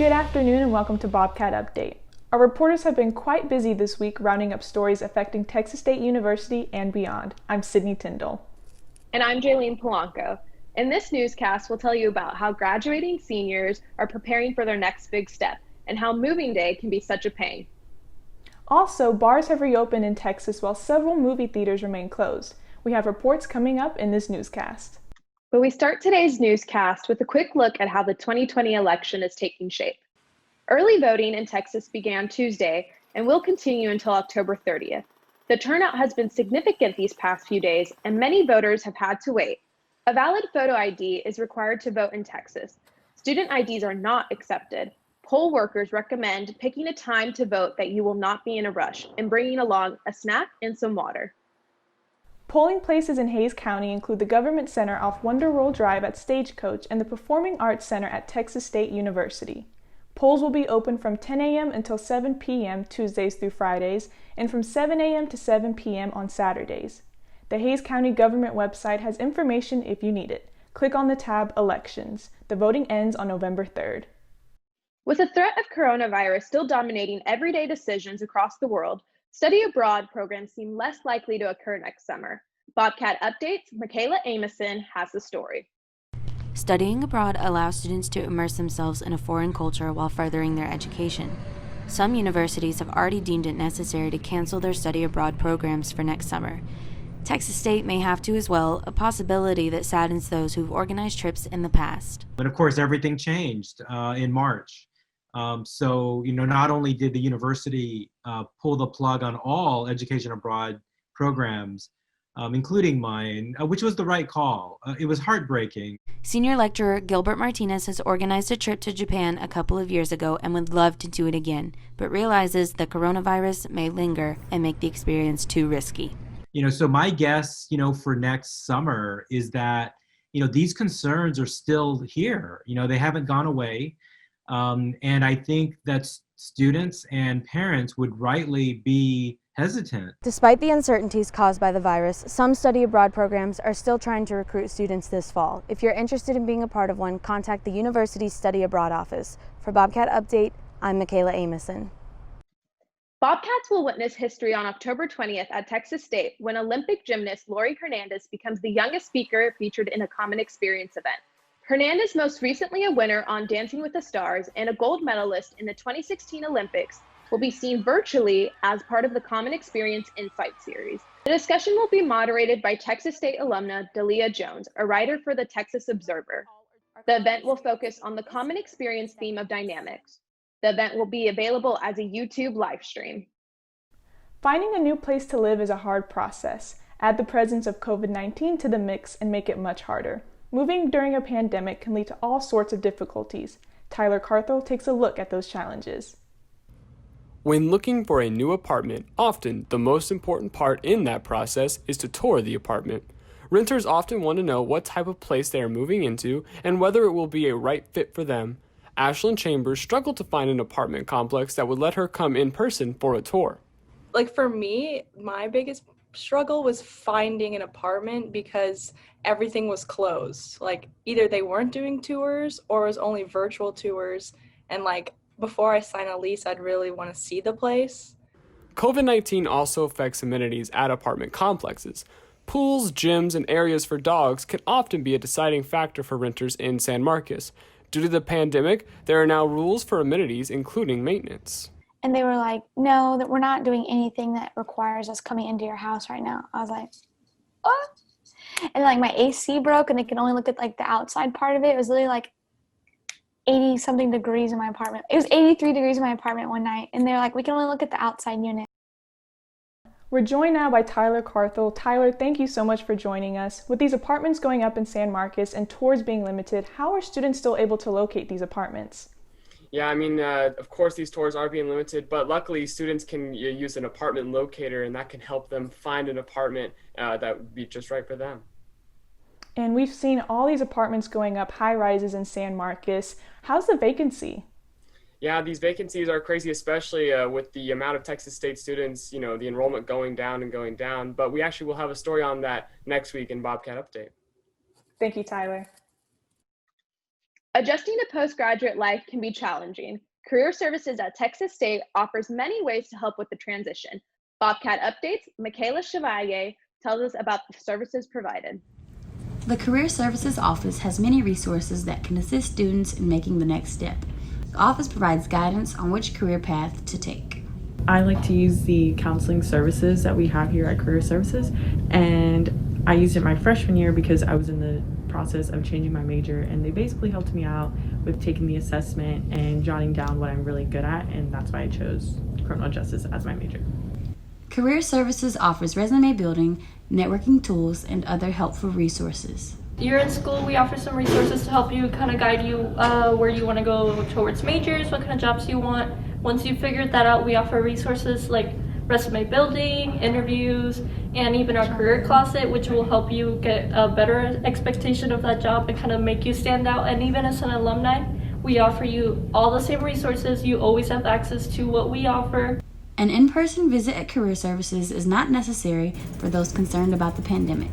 Good afternoon and welcome to Bobcat Update. Our reporters have been quite busy this week rounding up stories affecting Texas State University and beyond. I'm Sydney Tyndall. And I'm Jaylene Polanco. In this newscast, we'll tell you about how graduating seniors are preparing for their next big step and how moving day can be such a pain. Also, bars have reopened in Texas while several movie theaters remain closed. We have reports coming up in this newscast. But we start today's newscast with a quick look at how the 2020 election is taking shape. Early voting in Texas began Tuesday and will continue until October 30th. The turnout has been significant these past few days, and many voters have had to wait. A valid photo ID is required to vote in Texas. Student IDs are not accepted. Poll workers recommend picking a time to vote that you will not be in a rush and bringing along a snack and some water. Polling places in Hays County include the Government Center off Wonder Roll Drive at Stagecoach and the Performing Arts Center at Texas State University. Polls will be open from 10 a.m. until 7 p.m. Tuesdays through Fridays and from 7 a.m. to 7 p.m. on Saturdays. The Hays County government website has information if you need it. Click on the tab Elections. The voting ends on November 3rd. With the threat of coronavirus still dominating everyday decisions across the world, study abroad programs seem less likely to occur next summer. Bobcat Updates' Michaela Amison has the story. Studying abroad allows students to immerse themselves in a foreign culture while furthering their education. Some universities have already deemed it necessary to cancel their study abroad programs for next summer. Texas State may have to as well, a possibility that saddens those who've organized trips in the past. But of course, everything changed in March. Not only did the university pull the plug on all education abroad programs, including mine, which was the right call. It was heartbreaking. Senior lecturer Gilbert Martinez has organized a trip to Japan a couple of years ago and would love to do it again, but realizes the coronavirus may linger and make the experience too risky. So my guess, for next summer is that, these concerns are still here. They haven't gone away. And I think that students and parents would rightly be hesitant. Despite the uncertainties caused by the virus, some study abroad programs are still trying to recruit students this fall. If you're interested in being a part of one, contact the university's Study Abroad office. For Bobcat Update, I'm Michaela Amison. Bobcats will witness history on October 20th at Texas State when Olympic gymnast Lori Hernandez becomes the youngest speaker featured in a Common Experience event. Hernandez, most recently a winner on Dancing with the Stars and a gold medalist in the 2016 Olympics, will be seen virtually as part of the Common Experience Insight series. The discussion will be moderated by Texas State alumna Dalia Jones, a writer for the Texas Observer. The event will focus on the Common Experience theme of dynamics. The event will be available as a YouTube live stream. Finding a new place to live is a hard process. Add the presence of COVID-19 to the mix and make it much harder. Moving during a pandemic can lead to all sorts of difficulties. Tyler Carthel takes a look at those challenges. When looking for a new apartment, often the most important part in that process is to tour the apartment. Renters often want to know what type of place they are moving into and whether it will be a right fit for them. Ashlyn Chambers struggled to find an apartment complex that would let her come in person for a tour. For me, my biggest struggle was finding an apartment because everything was closed. Either they weren't doing tours or it was only virtual tours, and before I sign a lease, I'd really want to see the place. COVID-19 also affects amenities at apartment complexes. Pools, gyms, and areas for dogs can often be a deciding factor for renters in San Marcos. Due to the pandemic, there are now rules for amenities, including maintenance. And they were like, no, that we're not doing anything that requires us coming into your house right now. I was like, what? And my AC broke and they could only look at the outside part of it. It was literally 80 something degrees in my apartment. It was 83 degrees in my apartment one night. And they're like, we can only look at the outside unit. We're joined now by Tyler Carthel. Tyler, thank you so much for joining us. With these apartments going up in San Marcos and tours being limited, how are students still able to locate these apartments? Yeah, of course these tours are being limited, but luckily students can use an apartment locator, and that can help them find an apartment that would be just right for them. And we've seen all these apartments going up, high rises in San Marcos. How's the vacancy? Yeah, these vacancies are crazy, especially with the amount of Texas State students, the enrollment going down and going down. But we actually will have a story on that next week in Bobcat Update. Thank you, Tyler. Adjusting to postgraduate life can be challenging. Career Services at Texas State offers many ways to help with the transition. Bobcat Updates, Michaela Chevalier tells us about the services provided. The Career Services Office has many resources that can assist students in making the next step. The office provides guidance on which career path to take. I like to use the counseling services that we have here at Career Services, and I used it my freshman year because I was in the process of changing my major, and they basically helped me out with taking the assessment and jotting down what I'm really good at, and that's why I chose criminal justice as my major. Career Services offers resume building, networking tools, and other helpful resources. You're in school, we offer some resources to help you, kind of guide you where you want to go towards majors, what kind of jobs you want. Once you've figured that out, we offer resources like resume building, interviews, and even our career closet, which will help you get a better expectation of that job and kind of make you stand out. And even as an alumni, we offer you all the same resources. You always have access to what we offer. An in-person visit at Career Services is not necessary for those concerned about the pandemic.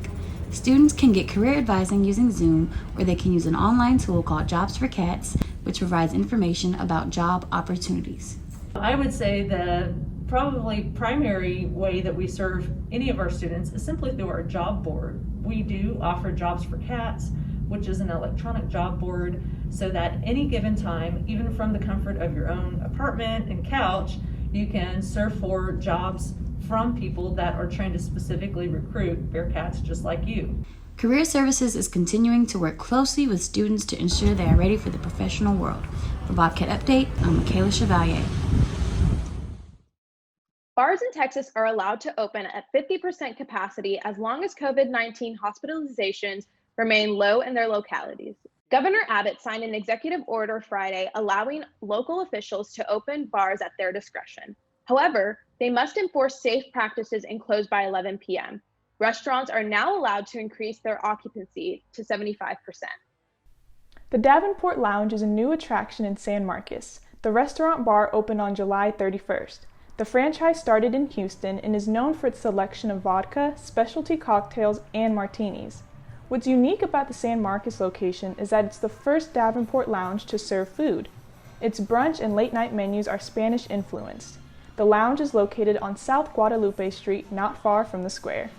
Students can get career advising using Zoom, or they can use an online tool called Jobs for Cats, which provides information about job opportunities. I would say the probably primary way that we serve any of our students is simply through our job board. We do offer Jobs for Cats, which is an electronic job board, so that any given time, even from the comfort of your own apartment and couch, you can surf for jobs from people that are trying to specifically recruit Bearcats just like you. Career Services is continuing to work closely with students to ensure they are ready for the professional world. For Bobcat Update, I'm Michaela Chevalier. Bars in Texas are allowed to open at 50% capacity as long as COVID-19 hospitalizations remain low in their localities. Governor Abbott signed an executive order Friday allowing local officials to open bars at their discretion. However, they must enforce safe practices and close by 11 p.m. Restaurants are now allowed to increase their occupancy to 75%. The Davenport Lounge is a new attraction in San Marcos. The restaurant bar opened on July 31st. The franchise started in Houston and is known for its selection of vodka, specialty cocktails, and martinis. What's unique about the San Marcos location is that it's the first Davenport Lounge to serve food. Its brunch and late-night menus are Spanish-influenced. The lounge is located on South Guadalupe Street, not far from the square.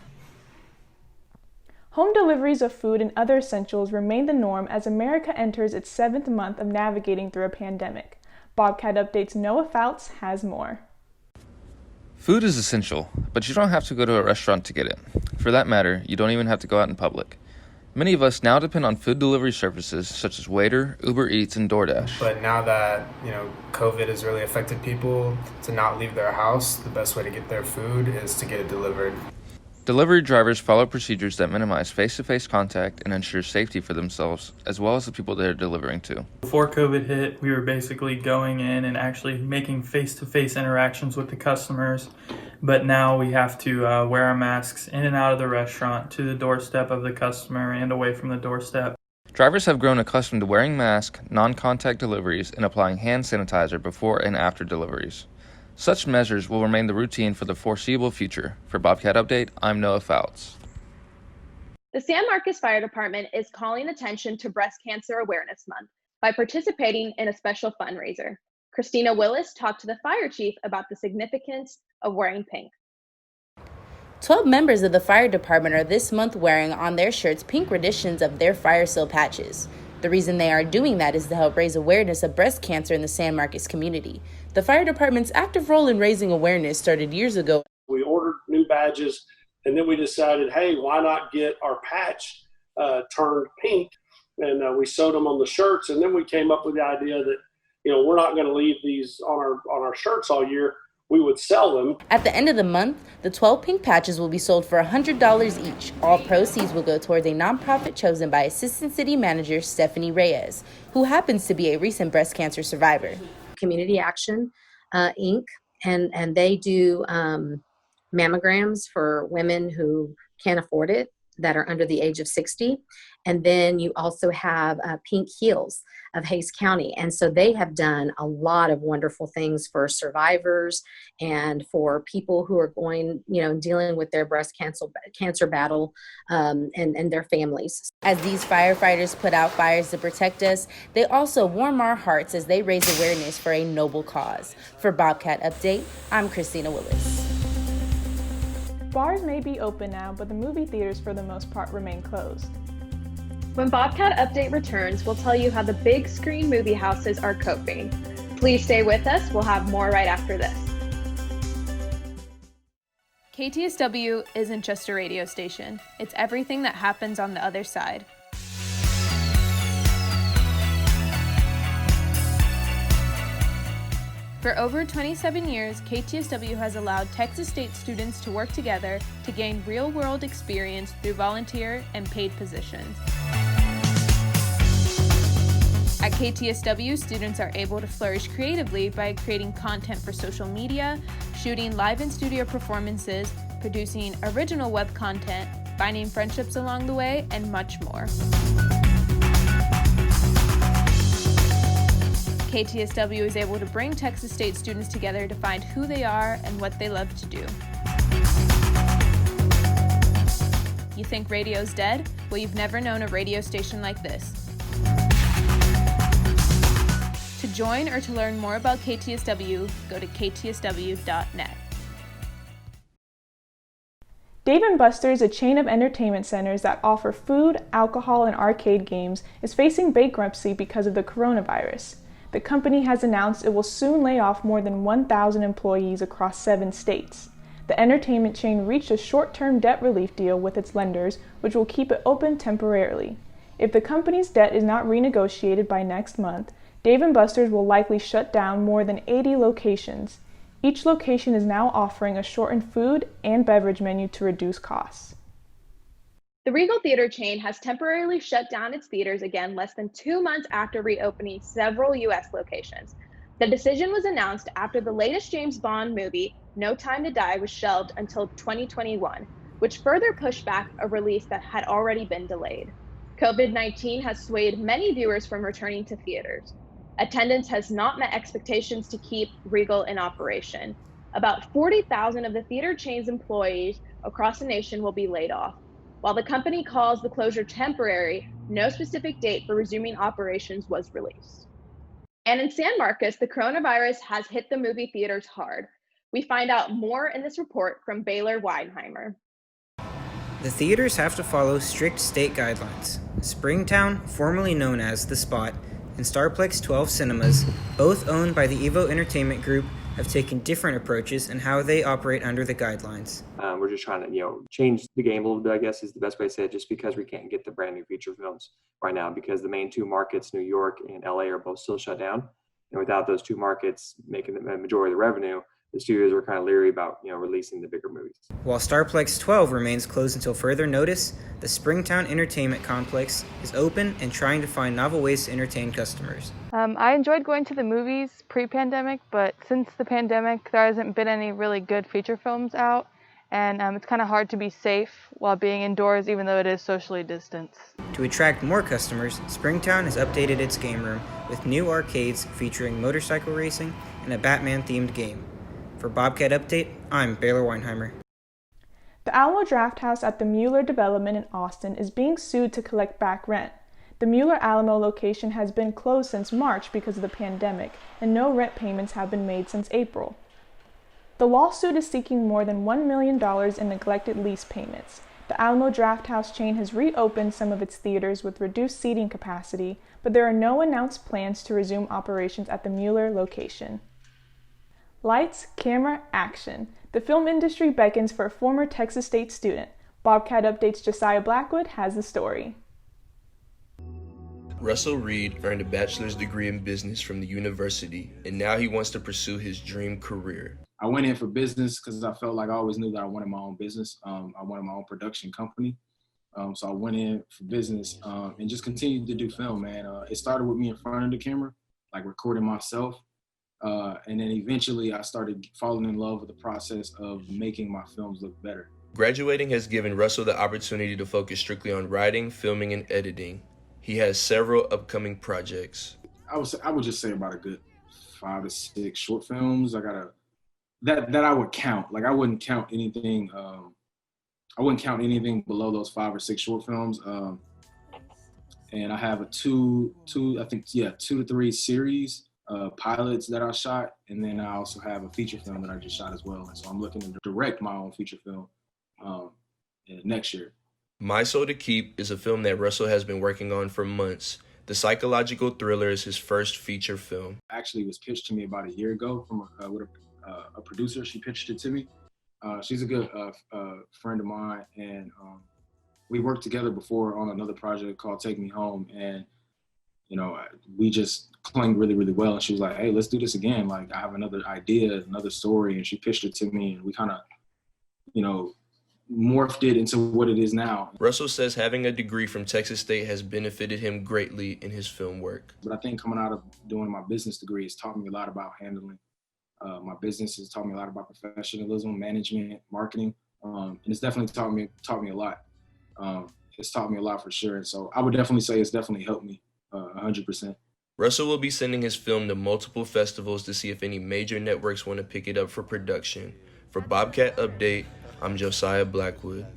Home deliveries of food and other essentials remain the norm as America enters its 7th month of navigating through a pandemic. Bobcat Update's Noah Fouts has more. Food is essential, but you don't have to go to a restaurant to get it. For that matter, you don't even have to go out in public. Many of us now depend on food delivery services such as Waiter, Uber Eats, and DoorDash. But now that, COVID has really affected people to not leave their house, the best way to get their food is to get it delivered. Delivery drivers follow procedures that minimize face-to-face contact and ensure safety for themselves, as well as the people they're delivering to. Before COVID hit, we were basically going in and actually making face-to-face interactions with the customers. But now we have to wear our masks in and out of the restaurant, to the doorstep of the customer, and away from the doorstep. Drivers have grown accustomed to wearing masks, non-contact deliveries, and applying hand sanitizer before and after deliveries. Such measures will remain the routine for the foreseeable future. For Bobcat Update, I'm Noah Fouts. The San Marcos Fire Department is calling attention to Breast Cancer Awareness Month by participating in a special fundraiser. Christina Willis talked to the fire chief about the significance of wearing pink. 12 members of the fire department are this month wearing on their shirts pink renditions of their fire seal patches. The reason they are doing that is to help raise awareness of breast cancer in the San Marcos community. The fire department's active role in raising awareness started years ago. We ordered new badges, and then we decided, hey, why not get our patch turned pink? And we sewed them on the shirts, and then we came up with the idea that, we're not going to leave these on our shirts all year. We would sell them. At the end of the month, the 12 pink patches will be sold for $100 each. All proceeds will go towards a nonprofit chosen by Assistant City Manager Stephanie Reyes, who happens to be a recent breast cancer survivor. Community Action, Inc., and they do mammograms for women who can't afford it. that are under the age of 60. And then you also have Pink Heals of Hays County. And so they have done a lot of wonderful things for survivors and for people who are going, dealing with their breast cancer battle and their families. As these firefighters put out fires to protect us, they also warm our hearts as they raise awareness for a noble cause. For Bobcat Update, I'm Christina Willis. Bars may be open now, but the movie theaters for the most part remain closed. When Bobcat Update returns, we'll tell you how the big screen movie houses are coping. Please stay with us. We'll have more right after this. KTSW isn't just a radio station. It's everything that happens on the other side. For over 27 years, KTSW has allowed Texas State students to work together to gain real-world experience through volunteer and paid positions. At KTSW, students are able to flourish creatively by creating content for social media, shooting live in-studio performances, producing original web content, finding friendships along the way, and much more. KTSW is able to bring Texas State students together to find who they are and what they love to do. You think radio's dead? Well, you've never known a radio station like this. To join or to learn more about KTSW, go to ktsw.net. Dave & Buster's, a chain of entertainment centers that offer food, alcohol, and arcade games, is facing bankruptcy because of the coronavirus. The company has announced it will soon lay off more than 1,000 employees across 7 states. The entertainment chain reached a short-term debt relief deal with its lenders, which will keep it open temporarily. If the company's debt is not renegotiated by next month, Dave & Buster's will likely shut down more than 80 locations. Each location is now offering a shortened food and beverage menu to reduce costs. The Regal Theater chain has temporarily shut down its theaters again less than 2 months after reopening several U.S. locations. The decision was announced after the latest James Bond movie, No Time to Die, was shelved until 2021, which further pushed back a release that had already been delayed. COVID-19 has swayed many viewers from returning to theaters. Attendance has not met expectations to keep Regal in operation. About 40,000 of the theater chain's employees across the nation will be laid off. While the company calls the closure temporary, no specific date for resuming operations was released. And in San Marcos, the coronavirus has hit the movie theaters hard. We find out more in this report from Baylor Weinheimer. The theaters have to follow strict state guidelines. Springtown, formerly known as The Spot, and Starplex 12 Cinemas, both owned by the Evo Entertainment Group, have taken different approaches in how they operate under the guidelines. We're just trying to, change the game a little bit, I guess is the best way to say it, just because we can't get the brand new feature films right now because the main 2 markets, New York and LA, are both still shut down. And without those 2 markets making the majority of the revenue, the studios were kind of leery about, releasing the bigger movies. While Starplex 12 remains closed until further notice, the Springtown Entertainment Complex is open and trying to find novel ways to entertain customers. I enjoyed going to the movies pre-pandemic, but since the pandemic, there hasn't been any really good feature films out, and it's kind of hard to be safe while being indoors, even though it is socially distanced. To attract more customers, Springtown has updated its game room with new arcades featuring motorcycle racing and a Batman-themed game. For Bobcat Update, I'm Baylor Weinheimer. The Alamo Drafthouse at the Mueller Development in Austin is being sued to collect back rent. The Mueller Alamo location has been closed since March because of the pandemic, and no rent payments have been made since April. The lawsuit is seeking more than $1 million in neglected lease payments. The Alamo Drafthouse chain has reopened some of its theaters with reduced seating capacity, but there are no announced plans to resume operations at the Mueller location. Lights, camera, action. The film industry beckons for a former Texas State student. Bobcat Update's Josiah Blackwood has the story. Russell Reed earned a bachelor's degree in business from the university, and now he wants to pursue his dream career. I went in for business because I felt like I always knew that I wanted my own business. I wanted my own production company. So I went in for business and just continued to do film, man. It started with me in front of the camera, like recording myself. And then eventually I started falling in love with the process of making my films look better. Graduating has given Russell the opportunity to focus strictly on writing, filming, and editing. He has several upcoming projects. I would just say about a good 5 to 6 short films. That I would count. Like I wouldn't count anything. I wouldn't count anything below those 5 or 6 short films. And I have two to 3 series pilots that I shot, and then I also have a feature film that I just shot as well. And so I'm looking to direct my own feature film next year. My Soul to Keep is a film that Russell has been working on for months. The psychological thriller is his first feature film. Actually, it was pitched to me about a year ago from with a producer. She pitched it to me. She's a good friend of mine, and we worked together before on another project called Take Me Home, and we just clinged really, really well. And she was like, "Hey, let's do this again. Like, I have another idea, another story," and she pitched it to me, and we kind of, morphed it into what it is now. Russell says having a degree from Texas State has benefited him greatly in his film work. But I think coming out of doing my business degree has taught me a lot about handling my business. Has taught me a lot about professionalism, management, marketing, and it's definitely taught me a lot. It's taught me a lot for sure. And so I would definitely say it's definitely helped me 100%. Russell will be sending his film to multiple festivals to see if any major networks want to pick it up for production. For Bobcat Update, I'm Josiah Blackwood.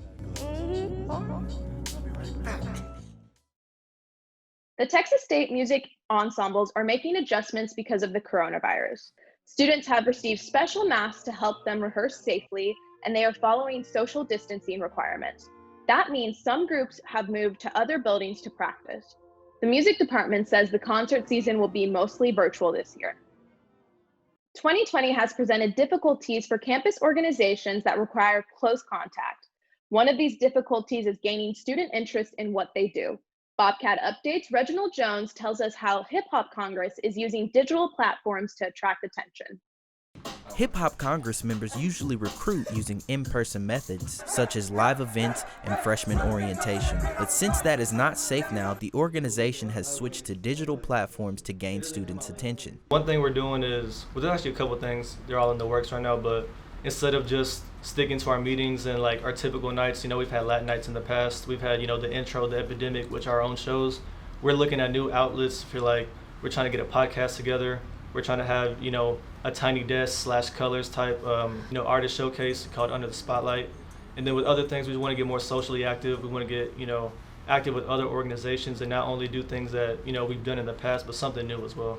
The Texas State music ensembles are making adjustments because of the coronavirus. Students have received special masks to help them rehearse safely, and they are following social distancing requirements. That means some groups have moved to other buildings to practice. The music department says the concert season will be mostly virtual this year. 2020 has presented difficulties for campus organizations that require close contact. One of these difficulties is gaining student interest in what they do. Bobcat Update's Reginald Jones tells us how Hip Hop Congress is using digital platforms to attract attention. Hip Hop Congress members usually recruit using in-person methods, such as live events and freshman orientation. But since that is not safe now, the organization has switched to digital platforms to gain students' attention. One thing we're doing is, well, there's actually a couple things, they're all in the works right now, but instead of just sticking to our meetings and like our typical nights, we've had Latin nights in the past, we've had, the intro, the epidemic, which are our own shows. We're looking at new outlets. Feel like we're trying to get a podcast together. We're trying to have, a tiny desk / colors type, artist showcase called Under the Spotlight. And then with other things, we just want to get more socially active. We want to get, active with other organizations and not only do things that, we've done in the past, but something new as well.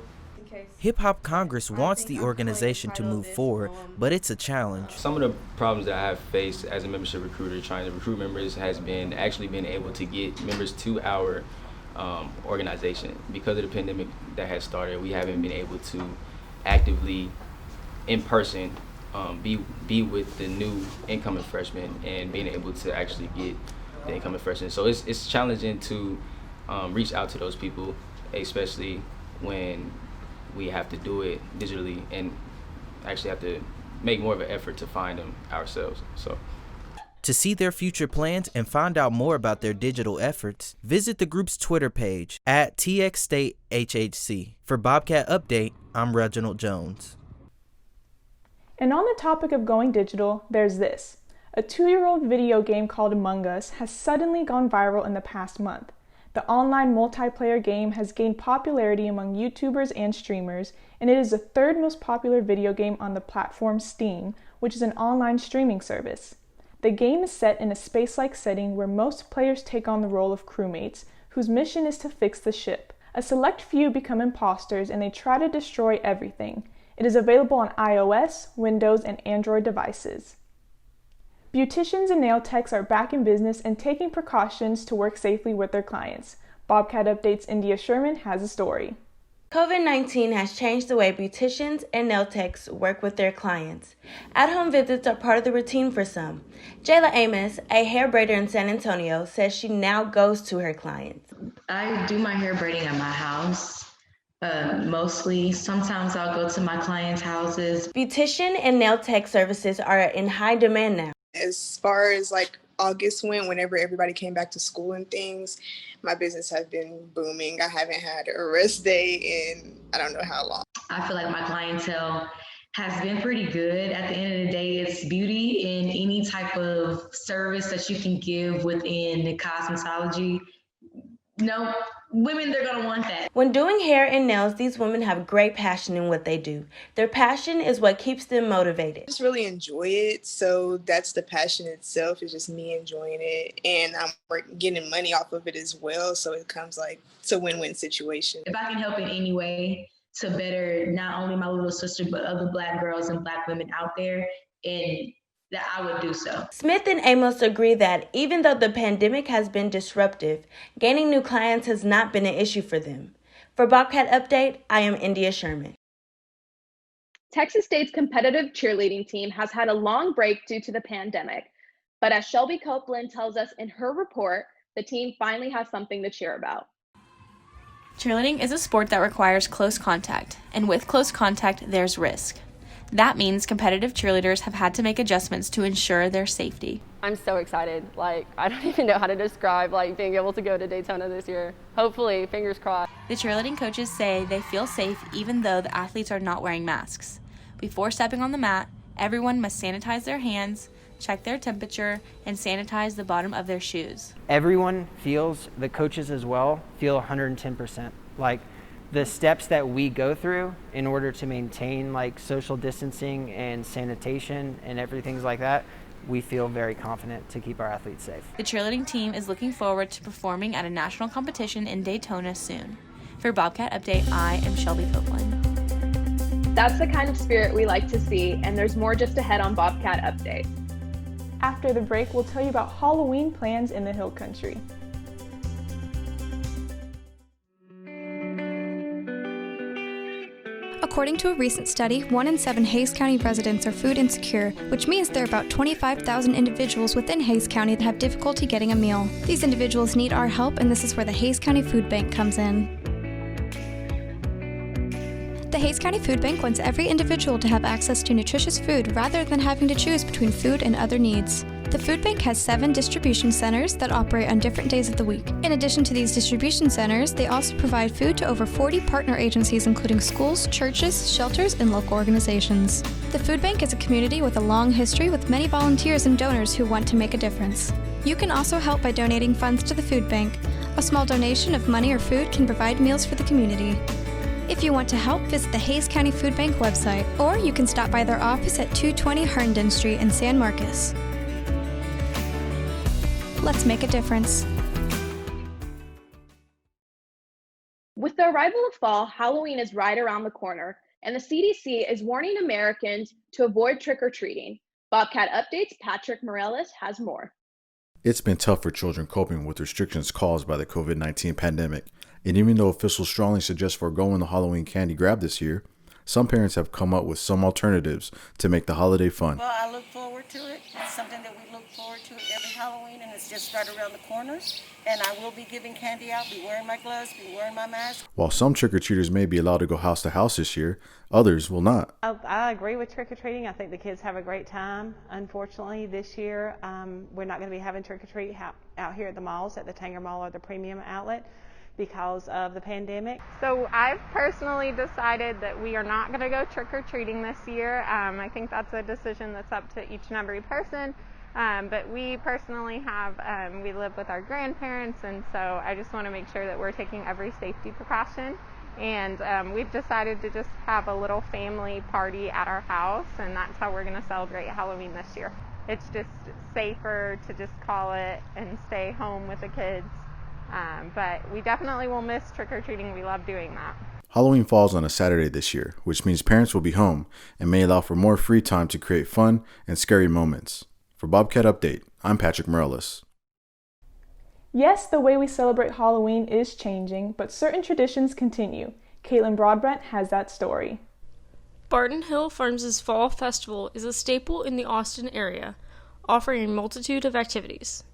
Hip Hop Congress wants the organization to move forward, but it's a challenge. Some of the problems that I have faced as a membership recruiter trying to recruit members has been actually being able to get members to our organization. Because of the pandemic that has started, we haven't been able to actively, in person, be with the new incoming freshmen and being able to actually get the incoming freshmen. So it's challenging to reach out to those people, especially when we have to do it digitally and actually have to make more of an effort to find them ourselves. So, to see their future plans and find out more about their digital efforts, visit the group's Twitter page at TXStateHHC. For Bobcat Update, I'm Reginald Jones. And on the topic of going digital, there's this. A 2-year-old video game called Among Us has suddenly gone viral in the past month. The online multiplayer game has gained popularity among YouTubers and streamers, and it is the 3rd most popular video game on the platform Steam, which is an online streaming service. The game is set in a space-like setting where most players take on the role of crewmates, whose mission is to fix the ship. A select few become imposters and they try to destroy everything. It is available on iOS, Windows, and Android devices. Beauticians and nail techs are back in business and taking precautions to work safely with their clients. Bobcat Update's India Sherman has a story. COVID-19 has changed the way beauticians and nail techs work with their clients. At-home visits are part of the routine for some. Jayla Amos, a hair braider in San Antonio, says she now goes to her clients. I do my hair braiding at my house. Mostly. Sometimes I'll go to my clients' houses. Beautician and nail tech services are in high demand now. As far as August went, whenever everybody came back to school and things, my business has been booming. I haven't had a rest day in I don't know how long. I feel like my clientele has been pretty good. At the end of the day, it's beauty in any type of service that you can give within the cosmetology. No, women, they're gonna want that. When doing hair and nails, these women have great passion in what they do. Their passion is what keeps them motivated. I just really enjoy it, so that's the passion itself. It's just me enjoying it, and I'm getting money off of it as well, so it comes like it's a win-win situation. If I can help in any way to better not only my little sister, but other Black girls and Black women out there, and that I would do so. Smith and Amos agree that even though the pandemic has been disruptive, gaining new clients has not been an issue for them. For Bobcat Update, I am India Sherman. Texas State's competitive cheerleading team has had a long break due to the pandemic, but as Shelby Copeland tells us in her report, the team finally has something to cheer about. Cheerleading is a sport that requires close contact, and with close contact, there's risk. That means competitive cheerleaders have had to make adjustments to ensure their safety. I'm so excited. I don't even know how to describe being able to go to Daytona this year. Hopefully, fingers crossed. The cheerleading coaches say they feel safe even though the athletes are not wearing masks. Before stepping on the mat, everyone must sanitize their hands, check their temperature, and sanitize the bottom of their shoes. Everyone feels, the coaches as well, feel 110%. The steps that we go through in order to maintain social distancing and sanitation and everything like that, we feel very confident to keep our athletes safe. The cheerleading team is looking forward to performing at a national competition in Daytona soon. For Bobcat Update, I am Shelby Copeland. That's the kind of spirit we like to see, and there's more just ahead on Bobcat Update. After the break, we'll tell you about Halloween plans in the Hill Country. According to a recent study, 1 in 7 Hays County residents are food insecure, which means there are about 25,000 individuals within Hays County that have difficulty getting a meal. These individuals need our help, and this is where the Hays County Food Bank comes in. The Hays County Food Bank wants every individual to have access to nutritious food rather than having to choose between food and other needs. The food bank has 7 distribution centers that operate on different days of the week. In addition to these distribution centers, they also provide food to over 40 partner agencies including schools, churches, shelters, and local organizations. The food bank is a community with a long history with many volunteers and donors who want to make a difference. You can also help by donating funds to the food bank. A small donation of money or food can provide meals for the community. If you want to help, visit the Hays County Food Bank website, or you can stop by their office at 220 Herndon Street in San Marcos. Let's make a difference. With the arrival of fall, Halloween is right around the corner, and the CDC is warning Americans to avoid trick-or-treating. Bobcat Update's Patrick Morales has more. It's been tough for children coping with restrictions caused by the COVID-19 pandemic, and even though officials strongly suggest foregoing the Halloween candy grab this year, some parents have come up with some alternatives to make the holiday fun. Well, I look forward to it. It's something that we look forward to every Halloween, and it's just right around the corner. And I will be giving candy out, be wearing my gloves, be wearing my mask. While some trick-or-treaters may be allowed to go house to house this year, others will not. I agree with trick-or-treating. I think the kids have a great time. Unfortunately, this year, we're not going to be having trick-or-treat out here at the malls, at the Tanger Mall or the Premium Outlet, because of the pandemic. So I've personally decided that we are not going to go trick-or-treating this year. I think that's a decision that's up to each and every person. But we personally we live with our grandparents, and so I just want to make sure that we're taking every safety precaution. And we've decided to just have a little family party at our house, and that's how we're going to celebrate Halloween this year. It's just safer to just call it and stay home with the kids. But we definitely will miss trick-or-treating. We love doing that. Halloween falls on a Saturday this year, which means parents will be home and may allow for more free time to create fun and scary moments. For Bobcat Update, I'm Patrick Morales. Yes, the way we celebrate Halloween is changing, but certain traditions continue. Caitlin Broadbent has that story. Barton Hill Farms' Fall Festival is a staple in the Austin area, offering a multitude of activities.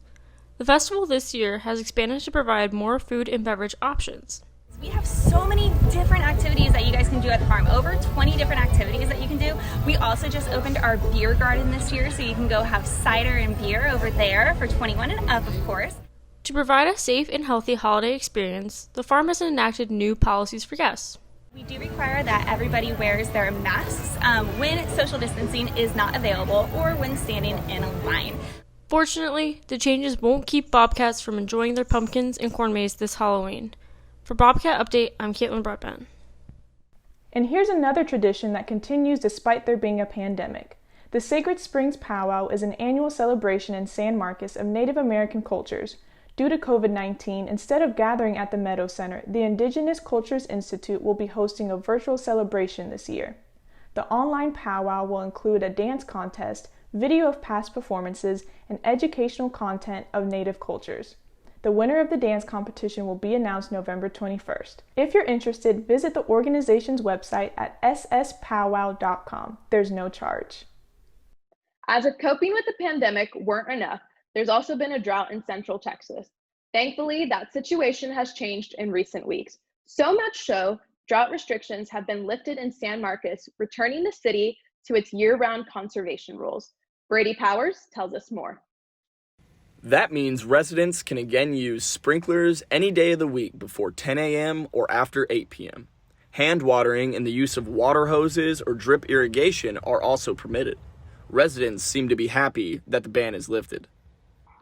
The festival this year has expanded to provide more food and beverage options. We have so many different activities that you guys can do at the farm, over 20 different activities that you can do. We also just opened our beer garden this year, so you can go have cider and beer over there for 21 and up, of course. To provide a safe and healthy holiday experience, the farm has enacted new policies for guests. We do require that everybody wears their masks when social distancing is not available or when standing in a line. Fortunately, the changes won't keep Bobcats from enjoying their pumpkins and corn maze this Halloween. For Bobcat Update, I'm Caitlin Broadbent. And here's another tradition that continues despite there being a pandemic. The Sacred Springs Powwow is an annual celebration in San Marcos of Native American cultures. Due to COVID-19, instead of gathering at the Meadow Center, the Indigenous Cultures Institute will be hosting a virtual celebration this year. The online powwow will include a dance contest, video of past performances, and educational content of Native cultures. The winner of the dance competition will be announced November 21st. If you're interested, visit the organization's website at sspowwow.com. There's no charge. As if coping with the pandemic weren't enough, there's also been a drought in Central Texas. Thankfully, that situation has changed in recent weeks. So much so, drought restrictions have been lifted in San Marcos, returning the city to its year-round conservation rules. Brady Powers tells us more. That means residents can again use sprinklers any day of the week before 10 a.m. or after 8 p.m. Hand watering and the use of water hoses or drip irrigation are also permitted. Residents seem to be happy that the ban is lifted.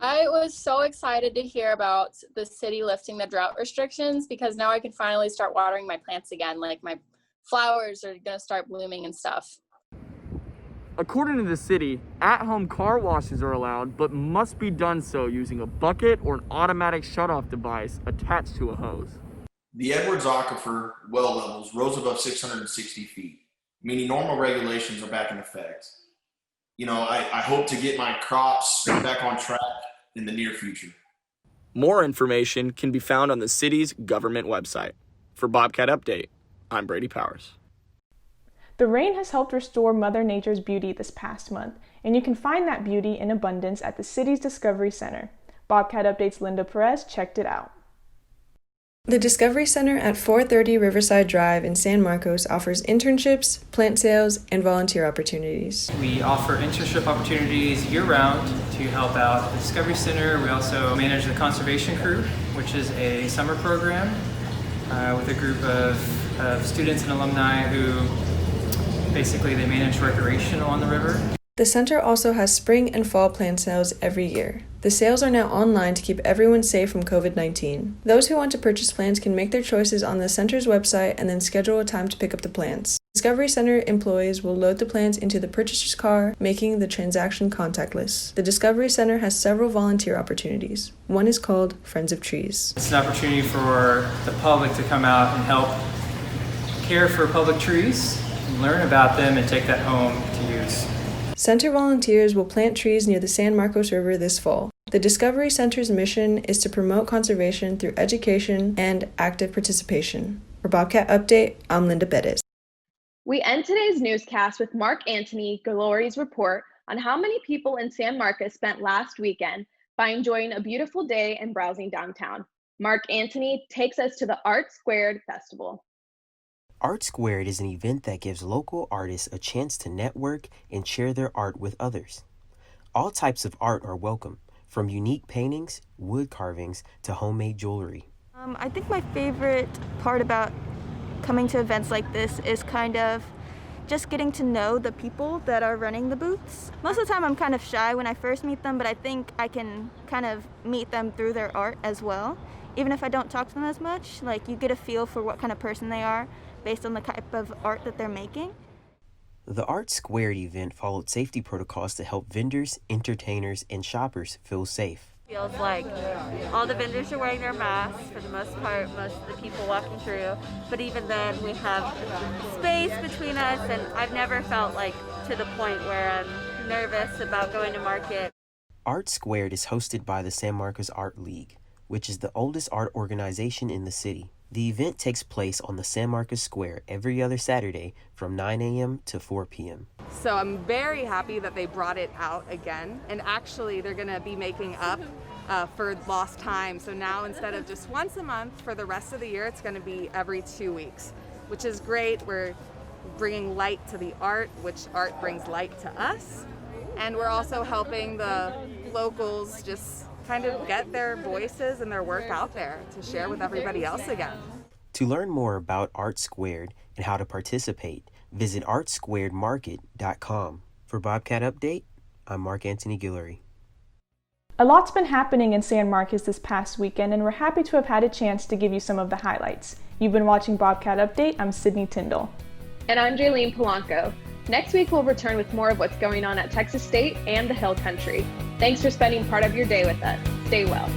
I was so excited to hear about the city lifting the drought restrictions because now I can finally start watering my plants again. Like my flowers are going to start blooming and stuff. According to the city, at-home car washes are allowed, but must be done so using a bucket or an automatic shutoff device attached to a hose. The Edwards Aquifer well levels rose above 660 feet, meaning normal regulations are back in effect. You know, I hope to get my crops back on track in the near future. More information can be found on the city's government website. For Bobcat Update, I'm Brady Powers. The rain has helped restore Mother Nature's beauty this past month, and you can find that beauty in abundance at the city's Discovery Center. Bobcat Update's Linda Perez checked it out. The Discovery Center at 430 Riverside Drive in San Marcos offers internships, plant sales, and volunteer opportunities. We offer internship opportunities year-round to help out at the Discovery Center. We also manage the Conservation Crew, which is a summer program with a group of students and alumni who basically they manage recreation on the river. The center also has spring and fall plant sales every year. The sales are now online to keep everyone safe from COVID-19. Those who want to purchase plants can make their choices on the center's website and then schedule a time to pick up the plants. Discovery Center employees will load the plants into the purchaser's car, making the transaction contactless. The Discovery Center has several volunteer opportunities. One is called Friends of Trees. It's an opportunity for the public to come out and help care for public trees, learn about them, and take that home to use. Center volunteers will plant trees near the San Marcos River this fall. The Discovery Center's mission is to promote conservation through education and active participation. For Bobcat Update, I'm Linda Bettis. We end today's newscast with Mark Antony Galori's report on how many people in San Marcos spent last weekend by enjoying a beautiful day and browsing downtown. Mark Antony takes us to the Art Squared Festival. Art Squared is an event that gives local artists a chance to network and share their art with others. All types of art are welcome, from unique paintings, wood carvings, to homemade jewelry. I think my favorite part about coming to events like this is kind of just getting to know the people that are running the booths. Most of the time I'm kind of shy when I first meet them, but I think I can kind of meet them through their art as well. Even if I don't talk to them as much, like you get a feel for what kind of person they are based on the type of art that they're making. The Art Squared event followed safety protocols to help vendors, entertainers, and shoppers feel safe. Feels like all the vendors are wearing their masks for the most part, most of the people walking through, but even then we have space between us, and I've never felt like to the point where I'm nervous about going to market. Art Squared is hosted by the San Marcos Art League, which is the oldest art organization in the city. The event takes place on the San Marcos Square every other Saturday from 9 a.m. to 4 p.m. So I'm very happy that they brought it out again, and actually they're going to be making up for lost time. So now instead of just once a month for the rest of the year, it's going to be every 2 weeks, which is great. We're bringing light to the art, which art brings light to us. And we're also helping the locals just kind of get their voices and their work out there to share with everybody else again. To learn more about Art Squared and how to participate, visit artsquaredmarket.com. For Bobcat Update, I'm Mark Anthony Guillory. A lot's been happening in San Marcos this past weekend, and we're happy to have had a chance to give you some of the highlights. You've been watching Bobcat Update. I'm Sydney Tyndall. And I'm Jaylene Polanco. Next week, we'll return with more of what's going on at Texas State and the Hill Country. Thanks for spending part of your day with us. Stay well.